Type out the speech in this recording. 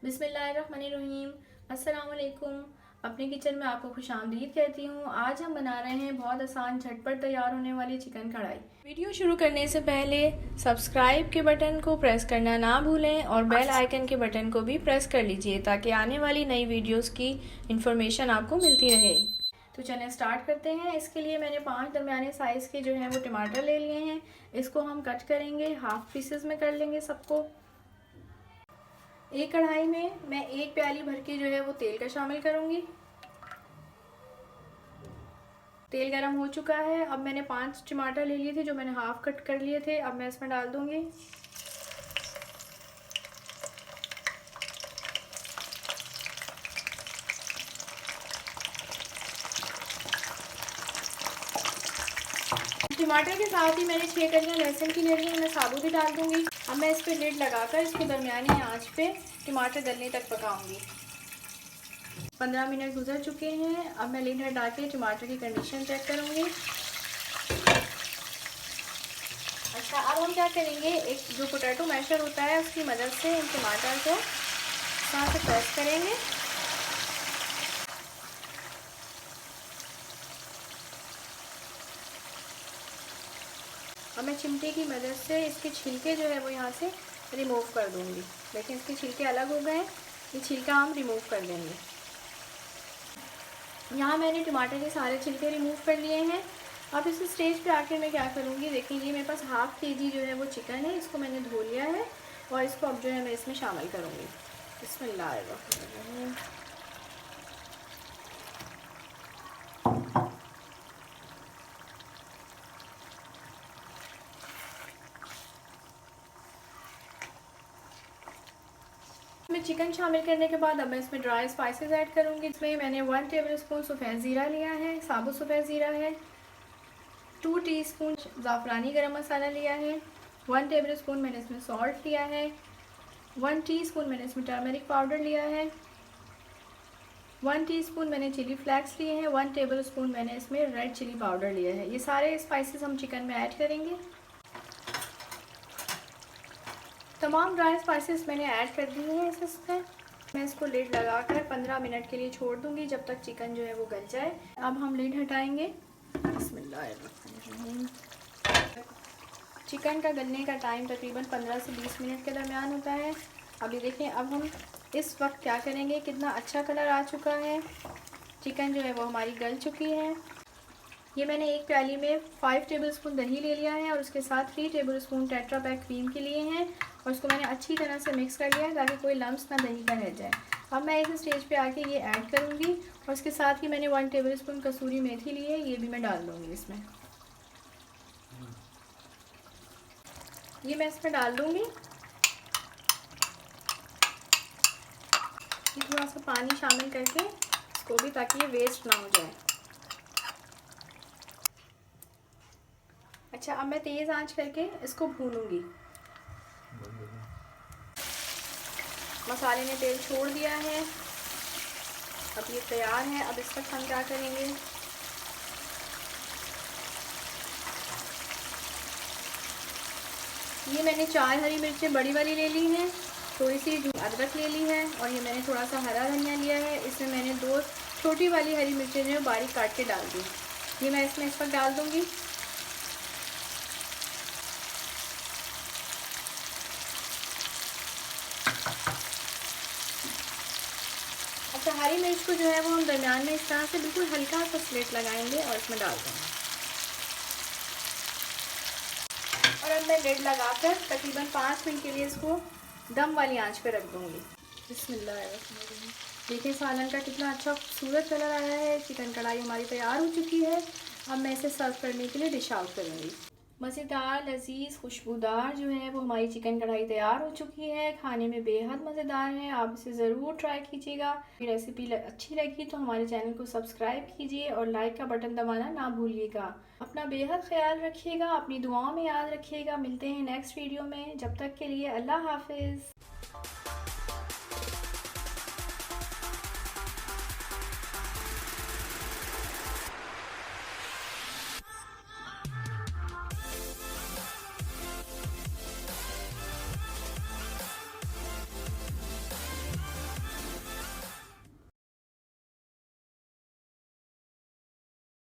बिस्मिल्लाहिर्रहमानिर्रहीम। अस्सलाम वालेकुम। अपने किचन में आपको खुश आमदीद कहती हूँ। आज हम बना रहे हैं बहुत आसान झटपट तैयार होने वाली चिकन कढ़ाई। वीडियो शुरू करने से पहले सब्सक्राइब के बटन को प्रेस करना ना भूलें और बेल आइकन के बटन को भी प्रेस कर लीजिए ताकि आने वाली नई वीडियोस की इंफॉर्मेशन आपको मिलती रहे। तो चलें स्टार्ट करते हैं। इसके लिए मैंने 5 दरमियाने साइज़ के जो हैं वो टमाटर ले लिए हैं। इसको हम कट करेंगे, हाफ पीसेस में कर लेंगे सबको। एक कढ़ाई में मैं 1 प्याली भर के जो है वो तेल का शामिल करूंगी। तेल गरम हो चुका है। अब मैंने 5 टमाटर ले लिए थे जो मैंने हाफ कट कर लिए थे। अब मैं इसमें डाल दूंगी। टमाटर के साथ ही मैंने 6 कलियां लहसुन की ले ली हैं, मैं साबुत ही डाल दूंगी। अब मैं इस पर लिड लगाकर इसको दरमियानी आंच पे टमाटर गलने तक पकाऊंगी। 15 मिनट गुजर चुके हैं। अब मैं लिड हटा के टमाटर की कंडीशन चेक करूंगी। अच्छा, अब हम क्या करेंगे, एक जो पोटैटो मैशर होता है उसकी मदद से इन टमाटर को साथ से प्रेस करेंगे। अब मैं चिमटे की मदद से इसके छिलके जो है वो यहाँ से रिमूव कर दूंगी। लेकिन इसके छिलके अलग हो गए, ये छिलका हम रिमूव कर देंगे। यहाँ मैंने टमाटर के सारे छिलके रिमूव कर लिए हैं। अब इस स्टेज पे आके मैं क्या करूँगी, देखिए ये मेरे पास हाफ केजी जो है वो चिकन है, इसको मैंने धो लिया है और इसको अब जो है मैं इसमें शामिल करूँगी। बिस्मिल्लाहिर्रहमानिर्रहीम। मैं चिकन शामिल करने के बाद अब मैं इसमें ड्राई स्पाइसेस ऐड करूँगी। इसमें मैंने 1 टेबलस्पून सफ़ेद ज़ीरा लिया है, साबुत सफ़ेद ज़ीरा है। 2 टीस्पून ज़ाफ़रानी गरम मसाला लिया है। 1 टेबलस्पून मैंने इसमें सॉल्ट लिया है। 1 टीस्पून मैंने इसमें टर्मरिक पाउडर लिया है। 1 टीस्पून मैंने चिली फ्लेक्स लिए हैं। 1 टेबलस्पून मैंने इसमें रेड चिली पाउडर लिया है। ये सारे स्पाइसेस हम चिकन में ऐड करेंगे। तमाम ड्राई स्पाइसेस मैंने ऐड कर दिए हैं इसमें। मैं इसको लिड लगाकर 15 मिनट के लिए छोड़ दूंगी जब तक चिकन जो है वो गल जाए। अब हम लिड हटाएंगे। बिस्मिल्लाहिर्रहमानिर्रहीम। चिकन का गलने का टाइम तकरीबन 15 से 20 मिनट के दरमियान होता है। अभी देखें, अब हम इस वक्त क्या करेंगे, कितना अच्छा कलर आ चुका है। चिकन जो है वो हमारी गल चुकी है। ये मैंने एक प्याली में 5 टेबलस्पून दही ले लिया है और उसके साथ 3 टेबलस्पून टेट्रा पैक क्रीम के लिए हैं और इसको मैंने अच्छी तरह से मिक्स कर लिया है ताकि कोई लम्स ना दही का रह जाए। अब मैं इस स्टेज पे आके ये ऐड करूँगी और इसके साथ ही मैंने 1 टेबलस्पून कसूरी मेथी ली है, ये भी मैं डाल दूँगी इसमें। ये मैं इसमें डाल दूँगी। थोड़ा सा पानी शामिल करके इसको भी, ताकि ये वेस्ट ना हो जाए। अच्छा, अब मैं तेज़ आंच करके इसको भूनूंगी। मसाले ने तेल छोड़ दिया है, अब ये तैयार है। अब इस वक्त हम क्या करेंगे, ये मैंने 4 हरी मिर्चें बड़ी वाली ले ली हैं, थोड़ी सी अदरक ले ली है और ये मैंने थोड़ा सा हरा धनिया लिया है। इसमें मैंने 2 छोटी वाली हरी मिर्चें जो बारीक काट के डाल दी, ये मैं इसमें इस वक्त डाल दूँगी। अच्छा, हरी मिर्च को जो है वो हम दरमियान में इस तरह से बिल्कुल हल्का सा स्लिट लगाएंगे और इसमें डाल देंगे। और अब मैं लिड लगाकर तकरीबन 5 मिनट के लिए इसको दम वाली आंच पे रख दूँगी। बिस्मिल्लाहिर्रहमानिर्रहीम। देखिए सालन का कितना अच्छा खूबसूरत कलर आया है। चिकन कढ़ाई हमारी तैयार हो चुकी है। अब मैं इसे सर्व करने के लिए डिश आउट करूँगी। मज़ेदार, लजीज, खुशबूदार जो है वो हमारी चिकन कढ़ाई तैयार हो चुकी है। खाने में बेहद मज़ेदार है, आप इसे ज़रूर ट्राई कीजिएगा। रेसिपी अच्छी लगी तो हमारे चैनल को सब्सक्राइब कीजिए और लाइक का बटन दबाना ना भूलिएगा। अपना बेहद ख्याल रखिएगा, अपनी दुआओं में याद रखिएगा। मिलते हैं नेक्स्ट वीडियो में, जब तक के लिए अल्लाह हाफिज़।